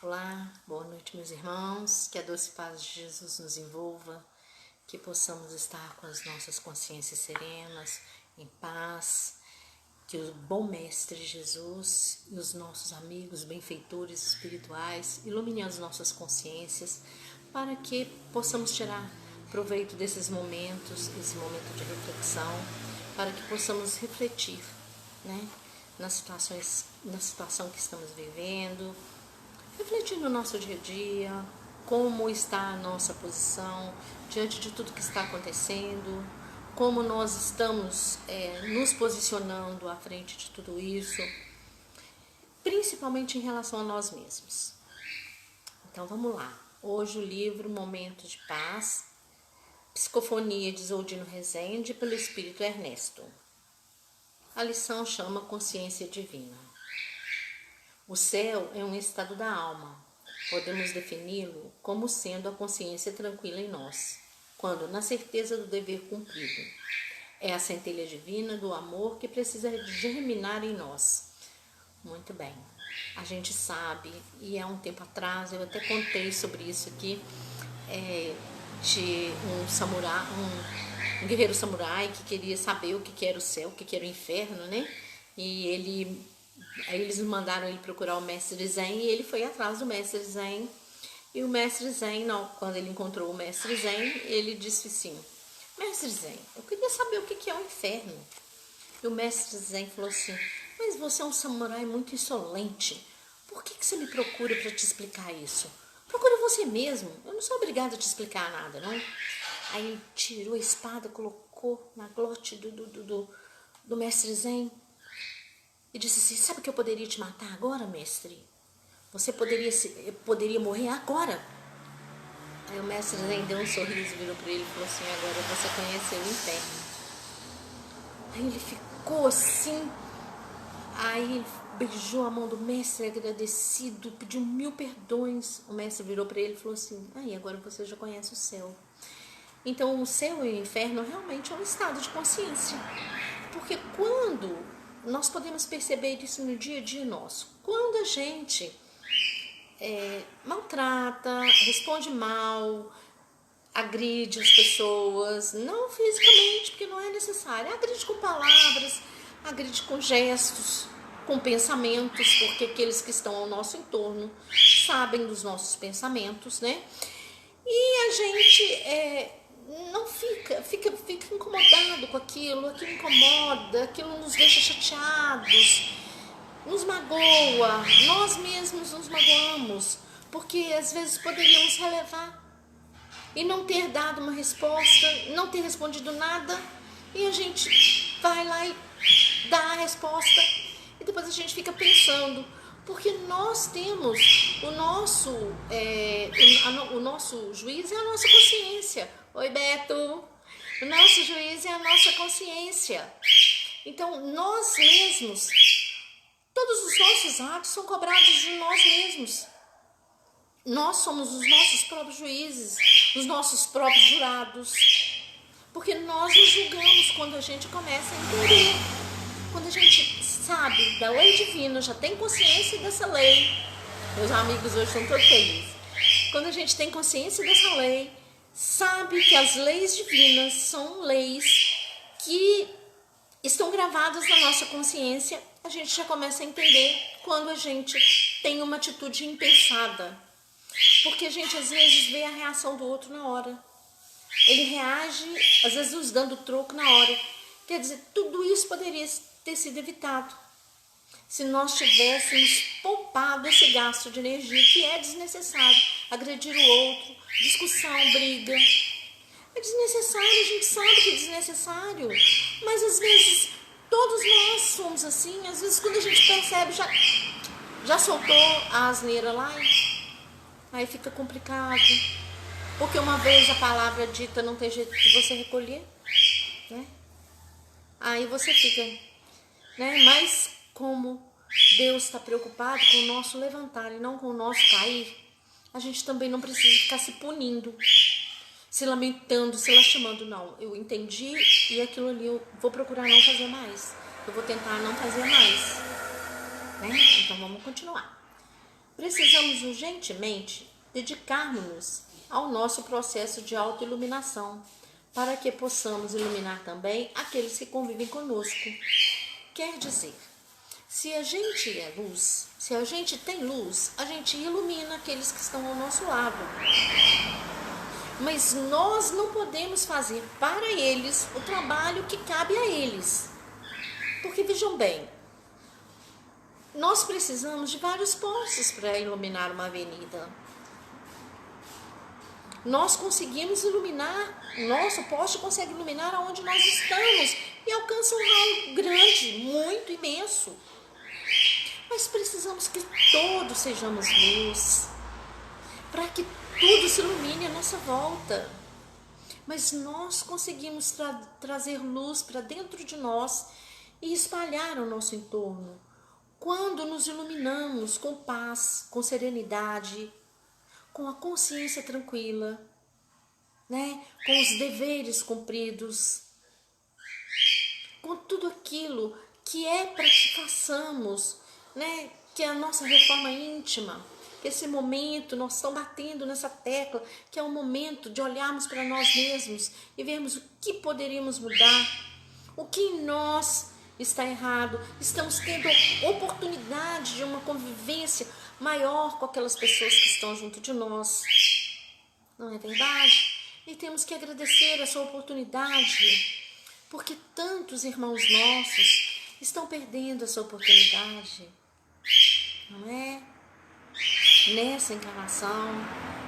Olá, boa noite, meus irmãos. Que a doce paz de Jesus nos envolva, que possamos estar com as nossas consciências serenas, em paz, que o bom Mestre Jesus e os nossos amigos, benfeitores espirituais, iluminem as nossas consciências para que possamos tirar proveito desses momentos, esse momento de reflexão, para que possamos refletir, né, na situação que estamos vivendo, refletir no nosso dia a dia, como está a nossa posição diante de tudo que está acontecendo, como nós estamos nos posicionando à frente de tudo isso, principalmente em relação a nós mesmos. Então vamos lá. Hoje o livro Momento de Paz, Psicofonia de Zoldino Rezende, pelo Espírito Ernesto. A lição chama Consciência Divina. O céu é um estado da alma. Podemos defini-lo como sendo a consciência tranquila em nós, quando na certeza do dever cumprido. É a centelha divina do amor que precisa germinar em nós. Muito bem. A gente sabe, e há um tempo atrás eu até contei sobre isso aqui, de um samurai, um guerreiro samurai que queria saber o que era o céu, o que era o inferno, né? E aí eles mandaram ele procurar o mestre Zen e ele foi atrás do mestre Zen. E o mestre Zen, quando ele encontrou o mestre Zen, ele disse assim: Mestre Zen, eu queria saber o que é o inferno. E o mestre Zen falou assim: mas você é um samurai muito insolente. Por que você me procura para te explicar isso? Procura você mesmo. Eu não sou obrigada a te explicar nada, não. Aí ele tirou a espada, colocou na glote do mestre Zen e disse assim: sabe que eu poderia te matar agora, mestre? Você poderia morrer agora. Aí o mestre Zen deu um sorriso, virou para ele e falou assim: agora você conheceu o inferno. Aí ele ficou assim, aí ele beijou a mão do mestre agradecido, pediu 1000 perdões. O mestre virou para ele e falou assim: aí agora você já conhece o céu. Então o céu e o inferno realmente é um estado de consciência, porque quando nós podemos perceber isso no dia a dia nosso, quando a gente maltrata, responde mal, agride as pessoas, não fisicamente, porque não é necessário, agride com palavras, agride com gestos, com pensamentos, porque aqueles que estão ao nosso entorno sabem dos nossos pensamentos, né? E a gente não fica incomodado com aquilo incomoda, aquilo nos deixa chateados, nos magoa, nós mesmos nos magoamos, porque às vezes poderíamos relevar e não ter dado uma resposta, não ter respondido nada, e a gente vai lá e dá a resposta, e depois a gente fica pensando, porque nós temos o nosso juiz é a nossa consciência. Oi, Beto! O nosso juiz é a nossa consciência. Então, nós mesmos, todos os nossos atos são cobrados de nós mesmos. Nós somos os nossos próprios juízes, os nossos próprios jurados, porque nós nos julgamos quando a gente começa a entender, quando a gente sabe da lei divina, já tem consciência dessa lei. Meus amigos hoje estão todos felizes. Quando a gente tem consciência dessa lei, sabe que as leis divinas são leis que estão gravadas na nossa consciência, a gente já começa a entender quando a gente tem uma atitude impensada. Porque a gente às vezes vê a reação do outro na hora. Ele reage, às vezes nos dando troco na hora. Quer dizer, tudo isso poderia ter sido evitado se nós tivéssemos poupado esse gasto de energia que é desnecessário. Agredir o outro, discussão, briga. É desnecessário, a gente sabe que é desnecessário. Mas às vezes todos nós somos assim. Às vezes quando a gente percebe, já soltou a asneira lá e aí fica complicado, porque uma vez a palavra dita não tem jeito de você recolher, né? Aí você fica, né? Mas como Deus está preocupado com o nosso levantar e não com o nosso cair, a gente também não precisa ficar se punindo, se lamentando, se lastimando. Não, eu entendi e aquilo ali eu vou procurar não fazer mais, eu vou tentar não fazer mais, né? Então vamos continuar. precisamos urgentemente dedicar-nos ao nosso processo de autoiluminação, para que possamos iluminar também aqueles que convivem conosco. Quer dizer, se a gente é luz, se a gente tem luz, a gente ilumina aqueles que estão ao nosso lado. Mas nós não podemos fazer para eles o trabalho que cabe a eles. Porque vejam bem, nós precisamos de vários postos para iluminar uma avenida. Nós conseguimos iluminar, nosso poste consegue iluminar aonde nós estamos e alcança um raio grande, muito imenso. Mas precisamos que todos sejamos luz, para que tudo se ilumine à nossa volta. Mas nós conseguimos trazer luz para dentro de nós e espalhar ao nosso entorno quando nos iluminamos com paz, com serenidade, com a consciência tranquila, né? Com os deveres cumpridos, com tudo aquilo que é para que façamos, né? Que é a nossa reforma íntima, que esse momento, nós estamos batendo nessa tecla, que é o momento de olharmos para nós mesmos e vermos o que poderíamos mudar, o que em nós está errado. Estamos tendo oportunidade de uma convivência maior com aquelas pessoas que estão junto de nós, não é verdade? E temos que agradecer essa oportunidade, porque tantos irmãos nossos estão perdendo essa oportunidade, não é? Nessa encarnação,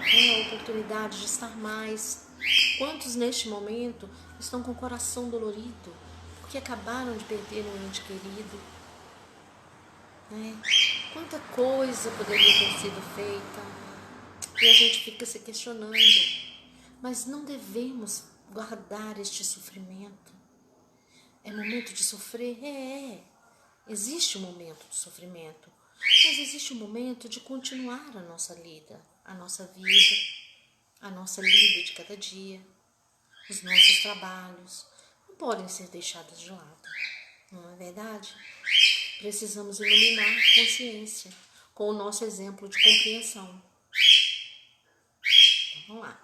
tem a oportunidade de estar mais. Quantos neste momento estão com o coração dolorido, porque acabaram de perder um ente querido, né? Quanta coisa poderia ter sido feita, e a gente fica se questionando, mas não devemos guardar este sofrimento. É momento de sofrer? Existe um momento de sofrimento, mas existe um momento de continuar a nossa lida, a nossa vida, a nossa lida de cada dia, os nossos trabalhos não podem ser deixados de lado, não é verdade? Precisamos iluminar a consciência com o nosso exemplo de compreensão. Então, vamos lá.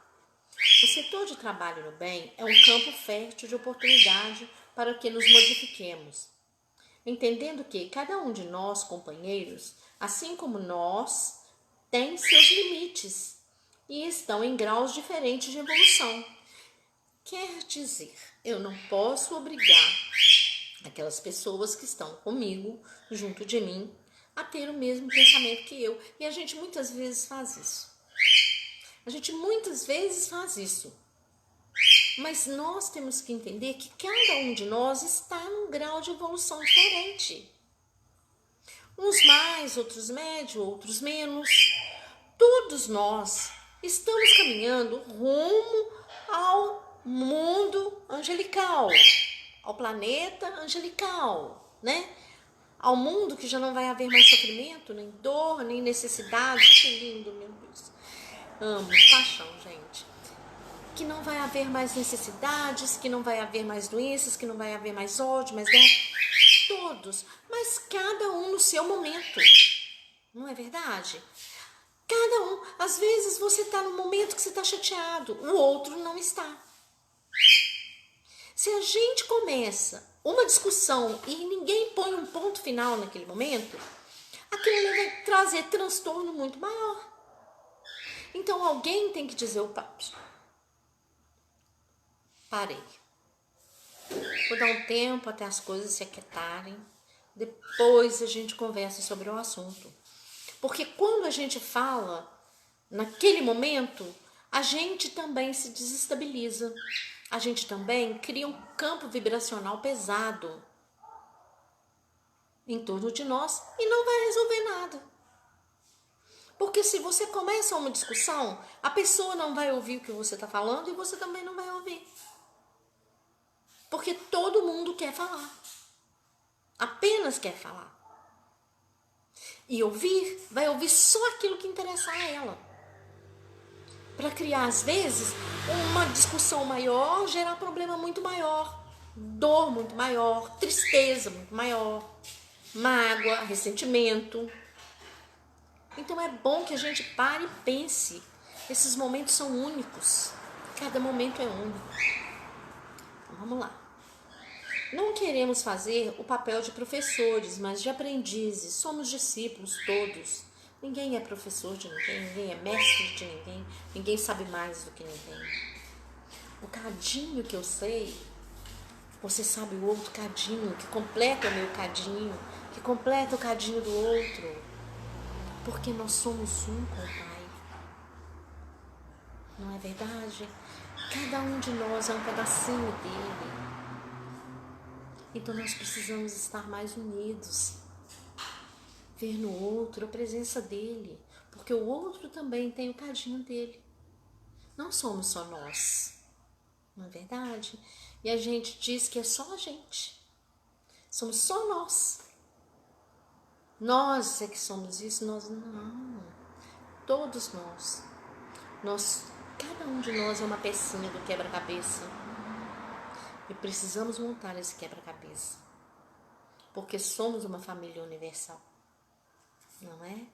O setor de trabalho no bem é um campo fértil de oportunidade para que nos modifiquemos, entendendo que cada um de nós, companheiros, assim como nós, tem seus limites e estão em graus diferentes de evolução. Quer dizer, eu não posso obrigar aquelas pessoas que estão comigo, junto de mim, a ter o mesmo pensamento que eu. E a gente muitas vezes faz isso. Mas nós temos que entender que cada um de nós está num grau de evolução diferente. Uns mais, outros médio, outros menos. Todos nós estamos caminhando rumo ao mundo angelical, ao planeta angelical, né? Ao mundo que já não vai haver mais sofrimento, nem dor, nem necessidade. Que lindo, meu Deus. Amo, paixão, gente. Que não vai haver mais necessidades, que não vai haver mais doenças, que não vai haver mais ódio, mais guerra. Todos, mas cada um no seu momento. Não é verdade? Cada um. Às vezes você está no momento que você está chateado, o outro não está. Se a gente começa uma discussão e ninguém põe um ponto final naquele momento, aquilo vai trazer transtorno muito maior. Então alguém tem que dizer, opa, parei. Vou dar um tempo até as coisas se aquietarem. Depois a gente conversa sobre o assunto. Porque quando a gente fala, naquele momento, a gente também se desestabiliza. A gente também cria um campo vibracional pesado em torno de nós e não vai resolver nada. Porque se você começa uma discussão, a pessoa não vai ouvir o que você está falando e você também não vai ouvir. Porque todo mundo quer falar. Apenas quer falar. E ouvir, vai ouvir só aquilo que interessa a ela. Para criar, às vezes, uma discussão maior, gerar problema muito maior. Dor muito maior, tristeza muito maior, mágoa, ressentimento. Então é bom que a gente pare e pense. Esses momentos são únicos. Cada momento é único. Então, vamos lá. Não queremos fazer o papel de professores, mas de aprendizes. Somos discípulos todos. Ninguém é professor de ninguém, ninguém é mestre de ninguém, ninguém sabe mais do que ninguém. O cadinho que eu sei, você sabe o outro cadinho, que completa o meu cadinho, que completa o cadinho do outro. Porque nós somos um com o Pai. Não é verdade? Cada um de nós é um pedacinho dele. Então nós precisamos estar mais unidos. Ver no outro a presença dele. Porque o outro também tem o cadinho dele. Não somos só nós. Não é verdade? E a gente diz que é só a gente. Somos só nós. Nós é que somos isso, nós não. Todos nós. Cada um de nós é uma pecinha do quebra-cabeça. E precisamos montar esse quebra-cabeça. Porque somos uma família universal. Não é?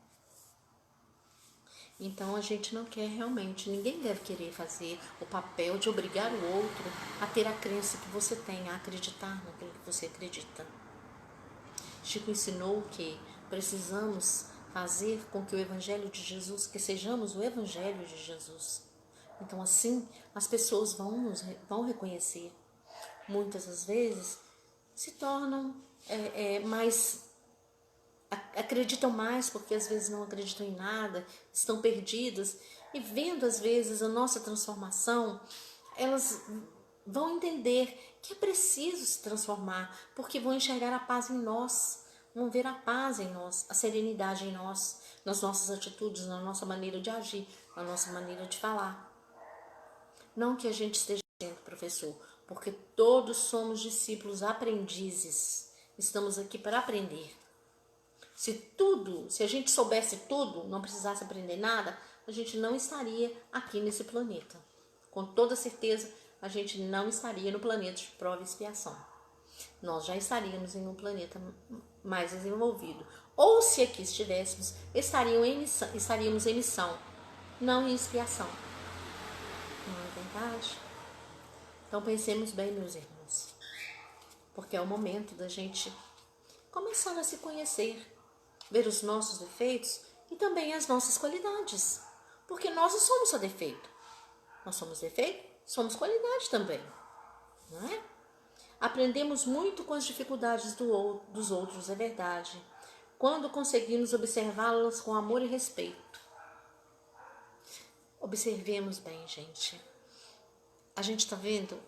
Então a gente não quer realmente, ninguém deve querer fazer o papel de obrigar o outro a ter a crença que você tem, a acreditar naquilo que você acredita. Chico ensinou que precisamos fazer com que o Evangelho de Jesus, que sejamos o Evangelho de Jesus. Então assim as pessoas vão reconhecer. Muitas das vezes se tornam mais, acreditam mais porque às vezes não acreditam em nada, estão perdidas e vendo às vezes a nossa transformação, elas vão entender que é preciso se transformar, porque vão enxergar a paz em nós, vão ver a paz em nós, a serenidade em nós, nas nossas atitudes, na nossa maneira de agir, na nossa maneira de falar. Não que a gente esteja sendo professor, porque todos somos discípulos aprendizes. Estamos aqui para aprender. Se a gente soubesse tudo, não precisasse aprender nada, a gente não estaria aqui nesse planeta. Com toda certeza, a gente não estaria no planeta de prova e expiação. Nós já estaríamos em um planeta mais desenvolvido. Ou se aqui estivéssemos, estaríamos em missão, não em expiação. Não é verdade? Então pensemos bem, meus irmãos, porque é o momento da gente começar a se conhecer, ver os nossos defeitos e também as nossas qualidades, porque nós não somos só defeito, nós somos defeito, somos qualidade também, não é? Aprendemos muito com as dificuldades dos outros, é verdade, quando conseguimos observá-las com amor e respeito. Observemos bem, gente. A gente está vendo,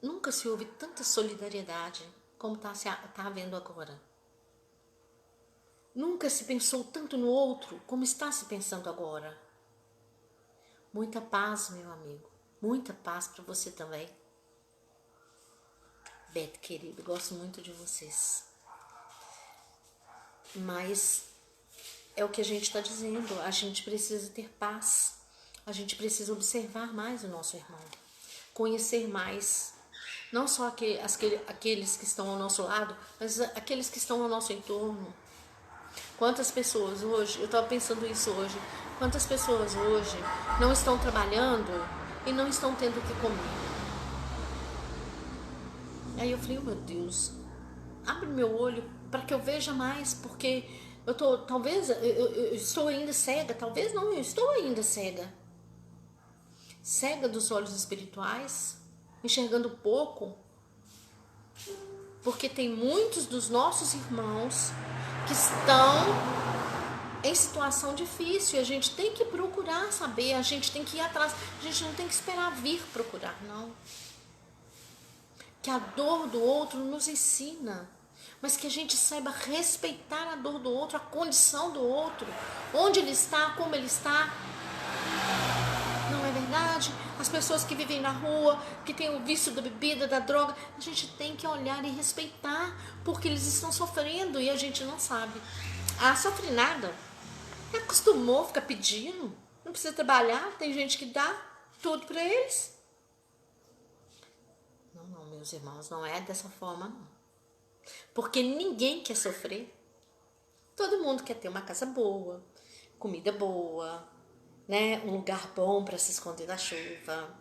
nunca se houve tanta solidariedade como está havendo agora. Nunca se pensou tanto no outro como está se pensando agora. Muita paz, meu amigo. Muita paz para você também. Beto, querido, gosto muito de vocês. Mas é o que a gente está dizendo. A gente precisa ter paz. A gente precisa observar mais o nosso irmão. Conhecer mais. Não só aqueles que estão ao nosso lado, mas aqueles que estão ao nosso entorno. Quantas pessoas hoje, eu estava pensando isso hoje, quantas pessoas hoje não estão trabalhando e não estão tendo o que comer. Aí eu falei, oh, meu Deus, abre meu olho para que eu veja mais, porque talvez eu estou ainda cega, talvez não, eu estou ainda cega. Cega dos olhos espirituais, enxergando pouco, porque tem muitos dos nossos irmãos que estão em situação difícil e a gente tem que procurar saber, a gente tem que ir atrás, a gente não tem que esperar vir procurar, não. Que a dor do outro nos ensina, mas que a gente saiba respeitar a dor do outro, a condição do outro, onde ele está, como ele está. Não é verdade? As pessoas que vivem na rua, que têm o vício da bebida, da droga, a gente tem que olhar e respeitar, porque eles estão sofrendo e a gente não sabe. Ah, sofre nada. Acostumou a ficar pedindo, não precisa trabalhar, tem gente que dá tudo para eles. Não, meus irmãos, não é dessa forma, não. Porque ninguém quer sofrer. Todo mundo quer ter uma casa boa, comida boa, né? Um lugar bom para se esconder da chuva.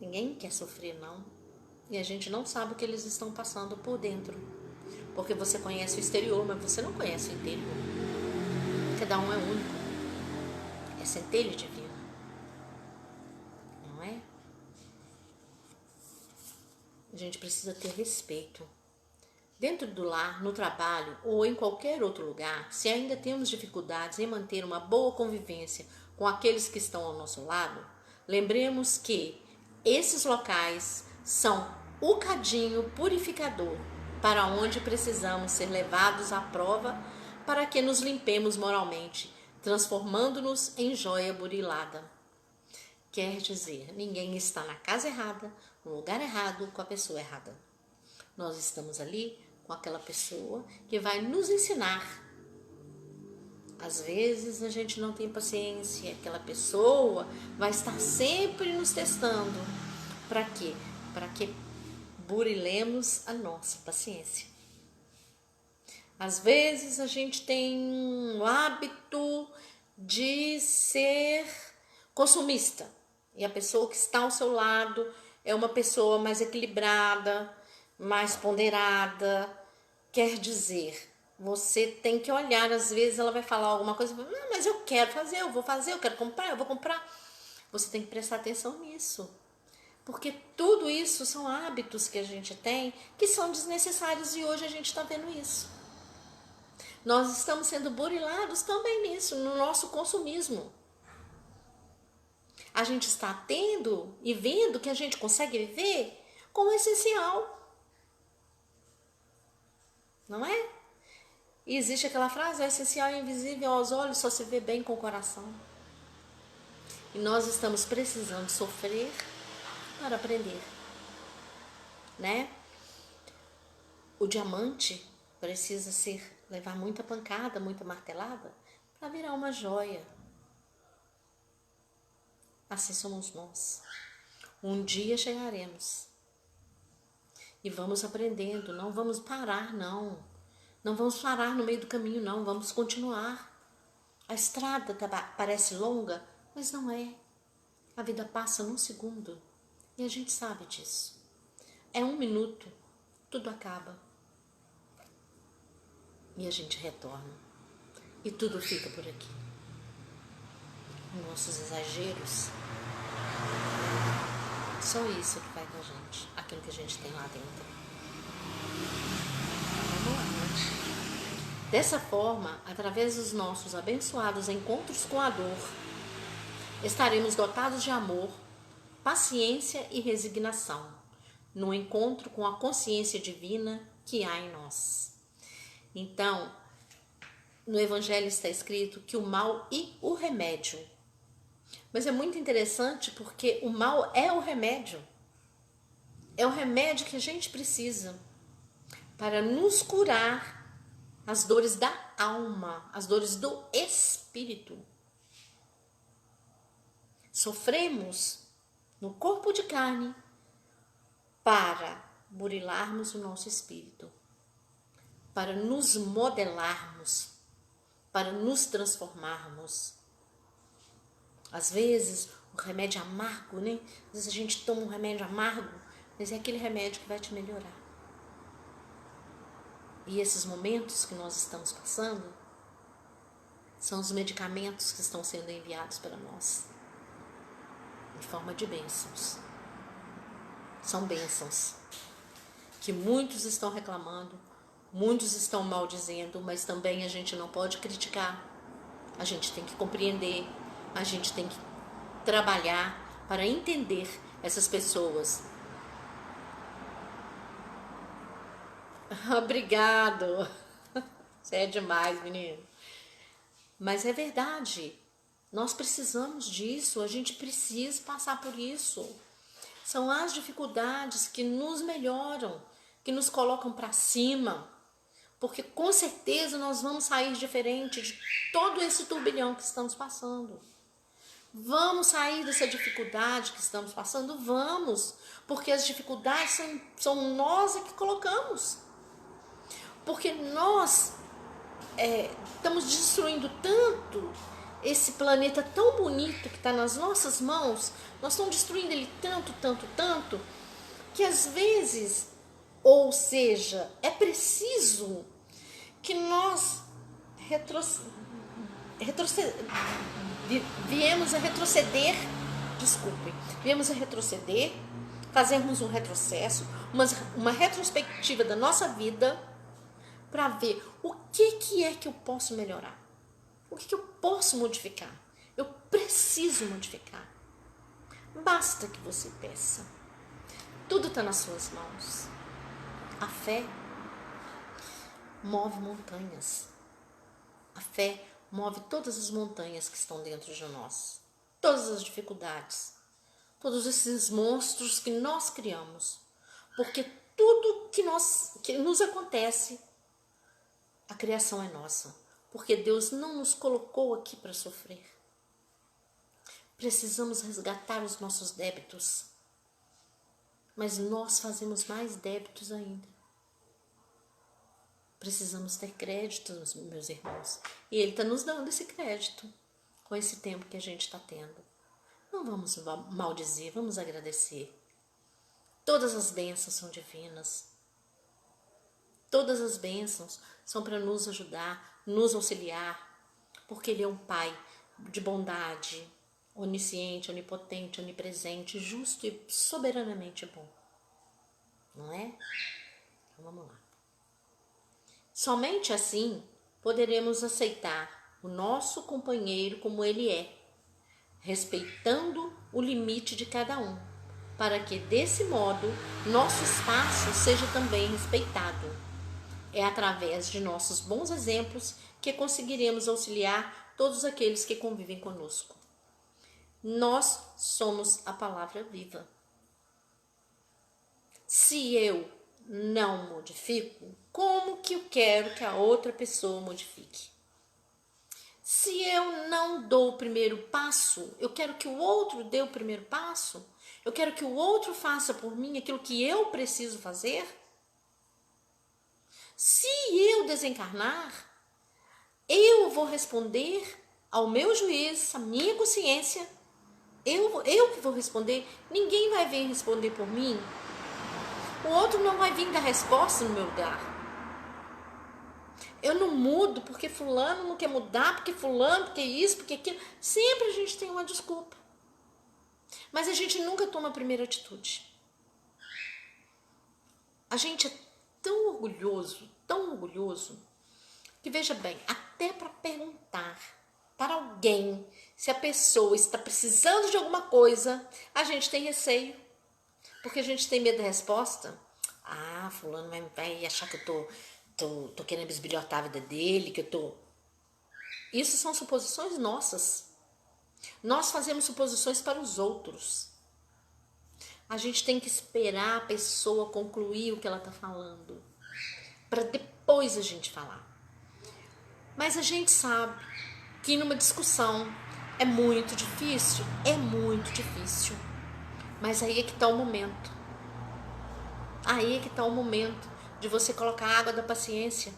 Ninguém quer sofrer, não. E a gente não sabe o que eles estão passando por dentro. Porque você conhece o exterior, mas você não conhece o interior. Cada um é único. É centelha divina. Não é? A gente precisa ter respeito. Dentro do lar, no trabalho ou em qualquer outro lugar, se ainda temos dificuldades em manter uma boa convivência com aqueles que estão ao nosso lado, lembremos que esses locais são o cadinho purificador para onde precisamos ser levados à prova para que nos limpemos moralmente, transformando-nos em joia burilada. Quer dizer, ninguém está na casa errada, no lugar errado, com a pessoa errada. Nós estamos ali com aquela pessoa que vai nos ensinar. Às vezes a gente não tem paciência, aquela pessoa vai estar sempre nos testando. Para quê? Para que burilemos a nossa paciência. Às vezes a gente tem o hábito de ser consumista e a pessoa que está ao seu lado é uma pessoa mais equilibrada, mais ponderada. Quer dizer, você tem que olhar, às vezes ela vai falar alguma coisa, não, mas eu quero fazer, eu vou fazer, eu quero comprar, eu vou comprar. Você tem que prestar atenção nisso. Porque tudo isso são hábitos que a gente tem que são desnecessários e hoje a gente está vendo isso. Nós estamos sendo burilados também nisso, no nosso consumismo. A gente está tendo e vendo que a gente consegue viver como essencial. Não é? E existe aquela frase, é essencial e invisível aos olhos, só se vê bem com o coração. E nós estamos precisando sofrer para aprender, né? O diamante precisa levar muita pancada, muita martelada para virar uma joia. Assim somos nós. Um dia chegaremos e vamos aprendendo, não vamos parar, não. Não vamos parar no meio do caminho, não. Vamos continuar. A estrada parece longa, mas não é. A vida passa num segundo e a gente sabe disso. É 1 minuto, tudo acaba. E a gente retorna. E tudo fica por aqui. Nossos exageros, só isso que vai com a gente. Aquilo que a gente tem lá dentro. Vamos lá, né? Dessa forma, através dos nossos abençoados encontros com a dor, estaremos dotados de amor, paciência e resignação, no encontro com a consciência divina que há em nós. Então, no Evangelho está escrito que o mal e o remédio. Mas é muito interessante porque o mal é o remédio. É o remédio que a gente precisa para nos curar as dores da alma, as dores do espírito. Sofremos no corpo de carne para burilarmos o nosso espírito, para nos modelarmos, para nos transformarmos. Às vezes, o remédio amargo, né? Às vezes a gente toma um remédio amargo, mas é aquele remédio que vai te melhorar. E esses momentos que nós estamos passando são os medicamentos que estão sendo enviados para nós, em forma de bênçãos. São bênçãos que muitos estão reclamando, muitos estão maldizendo, mas também a gente não pode criticar. A gente tem que compreender, a gente tem que trabalhar para entender essas pessoas. Obrigado. Você é demais, menino. Mas é verdade. Nós precisamos disso, a gente precisa passar por isso. São as dificuldades que nos melhoram, que nos colocam para cima. Porque com certeza nós vamos sair diferente de todo esse turbilhão que estamos passando. Vamos sair dessa dificuldade que estamos passando? Vamos. Porque as dificuldades são nós que colocamos. Porque nós estamos destruindo tanto esse planeta tão bonito que está nas nossas mãos, nós estamos destruindo ele tanto, tanto, tanto, que às vezes, ou seja, é preciso que nós viemos a retroceder, fazermos um retrocesso, uma retrospectiva da nossa vida, para ver o que é que eu posso melhorar, o que eu posso modificar. Eu preciso modificar. Basta que você peça. Tudo está nas suas mãos. A fé move montanhas. A fé move todas as montanhas que estão dentro de nós. Todas as dificuldades. Todos esses monstros que nós criamos. Porque tudo que nos acontece, a criação é nossa. Porque Deus não nos colocou aqui para sofrer. Precisamos resgatar os nossos débitos. Mas nós fazemos mais débitos ainda. Precisamos ter crédito, meus irmãos. E Ele está nos dando esse crédito com esse tempo que a gente está tendo. Não vamos maldizer, vamos agradecer. Todas as bênçãos são divinas. Todas as bênçãos são para nos ajudar, nos auxiliar. Porque Ele é um Pai de bondade, onisciente, onipotente, onipresente, justo e soberanamente bom. Não é? Então vamos lá. Somente assim poderemos aceitar o nosso companheiro como ele é, respeitando o limite de cada um, para que desse modo nosso espaço seja também respeitado. É através de nossos bons exemplos que conseguiremos auxiliar todos aqueles que convivem conosco. Nós somos a palavra viva. Se eu não modifico, como que eu quero que a outra pessoa modifique? Se eu não dou o primeiro passo, eu quero que o outro dê o primeiro passo? Eu quero que o outro faça por mim aquilo que eu preciso fazer? Se eu desencarnar, eu vou responder ao meu juízo, à minha consciência. Eu que vou responder. Ninguém vai vir responder por mim. O outro não vai vir dar resposta no meu lugar. Eu não mudo porque fulano não quer mudar, porque fulano, porque isso, porque aquilo. Sempre a gente tem uma desculpa. Mas a gente nunca toma a primeira atitude. A gente é tão orgulhoso, que veja bem, até para perguntar para alguém se a pessoa está precisando de alguma coisa, a gente tem receio. Porque a gente tem medo da resposta. Ah, fulano vai achar que eu tô querendo bisbilhotar a vida dele, que eu tô... Isso são suposições nossas. Nós fazemos suposições para os outros. A gente tem que esperar a pessoa concluir o que ela está falando, para depois a gente falar. Mas a gente sabe que numa discussão é muito difícil. Mas aí é que está o momento. Aí é que está o momento de você colocar a água da paciência.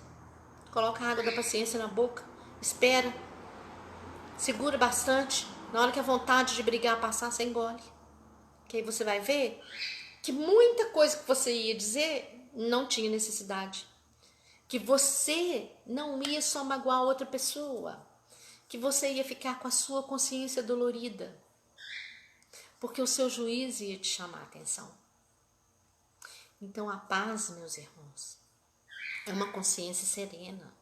Coloca a água da paciência na boca. Espera. Segura bastante. Na hora que a vontade de brigar passar, você engole. Que aí você vai ver que muita coisa que você ia dizer não tinha necessidade. Que você não ia só magoar a outra pessoa. Que você ia ficar com a sua consciência dolorida. Porque o seu juiz ia te chamar a atenção. Então a paz, meus irmãos, é uma consciência serena.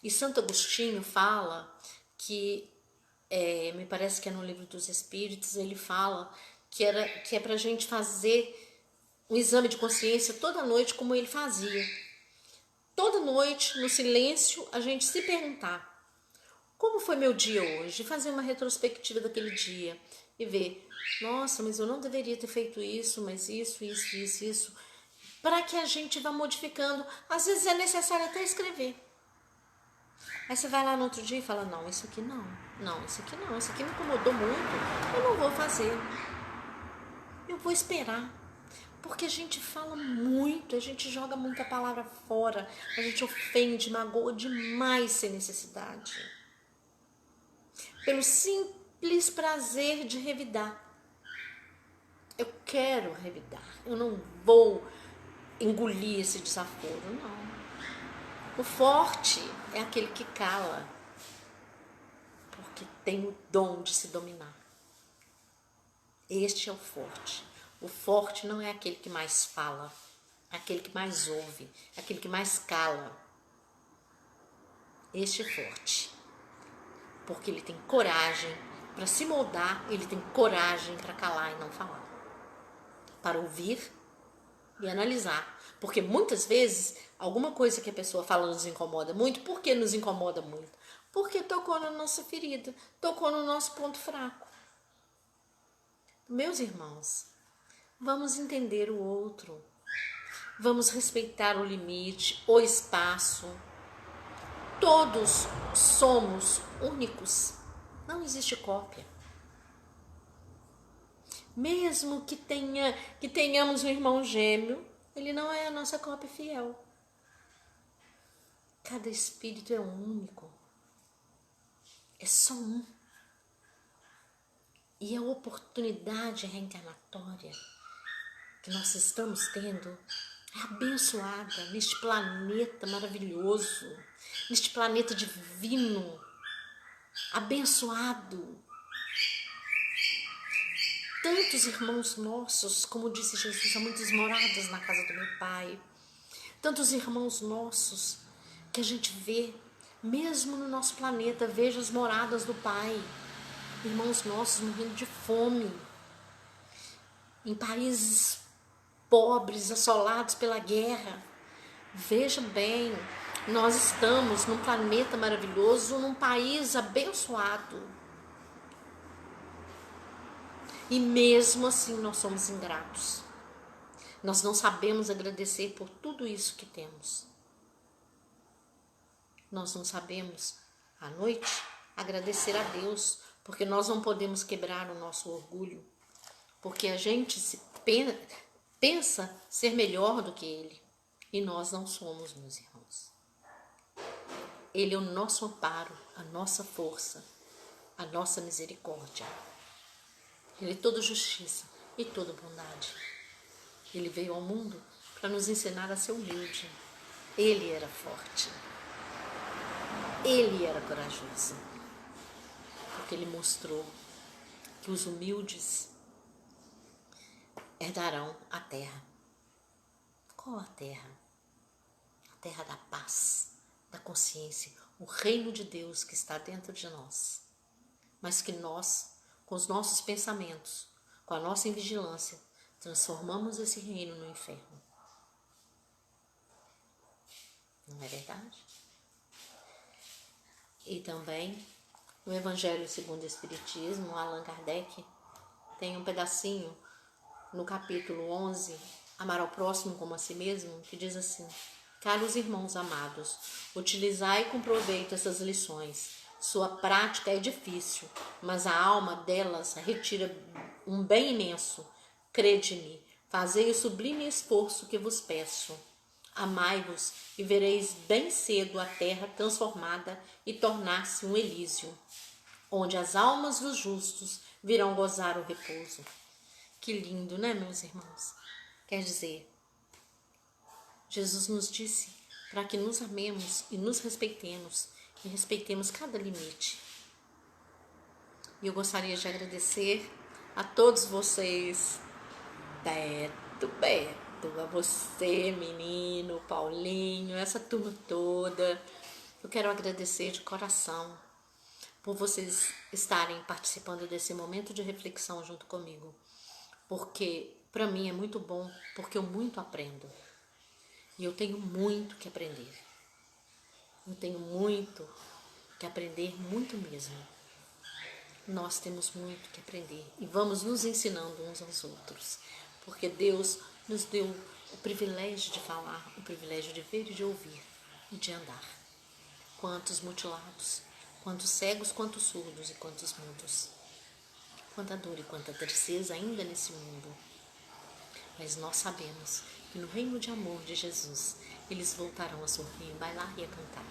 E Santo Agostinho fala que, me parece que é no Livro dos Espíritos, ele fala que é pra gente fazer um exame de consciência toda noite como ele fazia. Toda noite, no silêncio, a gente se perguntar: como foi meu dia hoje? Fazer uma retrospectiva daquele dia e ver, nossa, mas eu não deveria ter feito isso, mas isso. Para que a gente vá modificando. Às vezes é necessário até escrever. Aí você vai lá no outro dia e fala, não, isso aqui não. Não, isso aqui não. Isso aqui me incomodou muito. Eu não vou fazer. Eu vou esperar. Porque a gente fala muito, a gente joga muita palavra fora, a gente ofende, magoa demais sem necessidade. Pelo simples prazer de revidar. Eu quero revidar, eu não vou engolir esse desaforo, não. O forte é aquele que cala, porque tem o dom de se dominar. Este é o forte. O forte não é aquele que mais fala, é aquele que mais ouve, é aquele que mais cala. Este é forte, porque ele tem coragem para se moldar, ele tem coragem para calar e não falar, para ouvir e analisar. Porque muitas vezes, alguma coisa que a pessoa fala nos incomoda muito. Por que nos incomoda muito? Porque tocou na nossa ferida, tocou no nosso ponto fraco. Meus irmãos, vamos entender o outro, vamos respeitar o limite, o espaço. Todos somos únicos, não existe cópia. Mesmo que tenhamos um irmão gêmeo, ele não é a nossa cópia fiel. Cada espírito é único, é só um. E a oportunidade reencarnatória que nós estamos tendo é abençoada neste planeta maravilhoso, neste planeta divino, abençoado. Tantos irmãos nossos, como disse Jesus, há muitas moradas na casa do meu Pai. Tantos irmãos nossos que a gente vê, mesmo no nosso planeta, veja as moradas do Pai. Irmãos nossos morrendo de fome, em países pobres, assolados pela guerra. Veja bem, nós estamos num planeta maravilhoso, num país abençoado. E mesmo assim nós somos ingratos. Nós não sabemos agradecer por tudo isso que temos. Nós não sabemos, à noite, agradecer a Deus, porque nós não podemos quebrar o nosso orgulho, porque a gente pensa ser melhor do que Ele, e nós não somos, meus irmãos. Ele é o nosso amparo, a nossa força, a nossa misericórdia. Ele é toda justiça e toda bondade. Ele veio ao mundo para nos ensinar a ser humilde. Ele era forte. Ele era corajoso. Porque ele mostrou que os humildes herdarão a terra. Qual a terra? A terra da paz, da consciência, o reino de Deus que está dentro de nós. Mas que nós, com os nossos pensamentos, com a nossa invigilância, transformamos esse reino no inferno. Não é verdade? E também, no Evangelho segundo o Espiritismo, Allan Kardec tem um pedacinho no capítulo 11, Amar ao próximo como a si mesmo, que diz assim: caros irmãos amados, utilizai com proveito essas lições. Sua prática é difícil, mas a alma delas retira um bem imenso. Crede-me, fazei o sublime esforço que vos peço. Amai-vos e vereis bem cedo a terra transformada e tornar-se um Elísio, onde as almas dos justos virão gozar o repouso. Que lindo, né, meus irmãos? Quer dizer, Jesus nos disse para que nos amemos e nos respeitemos, e respeitemos cada limite. E eu gostaria de agradecer a todos vocês, Beto, a você, menino, Paulinho, essa turma toda. Eu quero agradecer de coração por vocês estarem participando desse momento de reflexão junto comigo. Porque para mim é muito bom, porque eu muito aprendo. E eu tenho muito que aprender. Eu tenho muito que aprender, muito mesmo. Nós temos muito que aprender e vamos nos ensinando uns aos outros. Porque Deus nos deu o privilégio de falar, o privilégio de ver e de ouvir e de andar. Quantos mutilados, quantos cegos, quantos surdos e quantos mudos. Quanta dor e quanta tristeza ainda nesse mundo. Mas nós sabemos que no reino de amor de Jesus, eles voltarão a sorrir, a bailar e a cantar.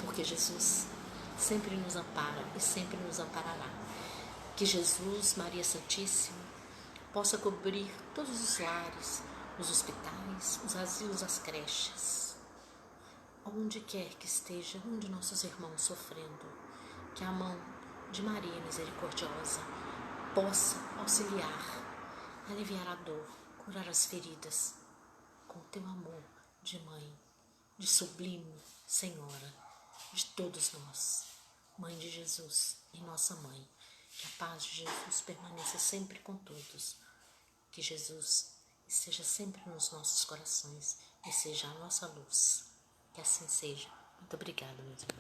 Porque Jesus sempre nos ampara e sempre nos amparará. Que Jesus, Maria Santíssima, possa cobrir todos os lares, os hospitais, os asilos, as creches, onde quer que esteja um de nossos irmãos sofrendo, que a mão de Maria Misericordiosa possa auxiliar, aliviar a dor, curar as feridas, com teu amor de mãe, de sublime Senhora, de todos nós, Mãe de Jesus e nossa Mãe. Que a paz de Jesus permaneça sempre com todos. Que Jesus esteja sempre nos nossos corações e seja a nossa luz. Que assim seja. Muito obrigada, meus irmãos.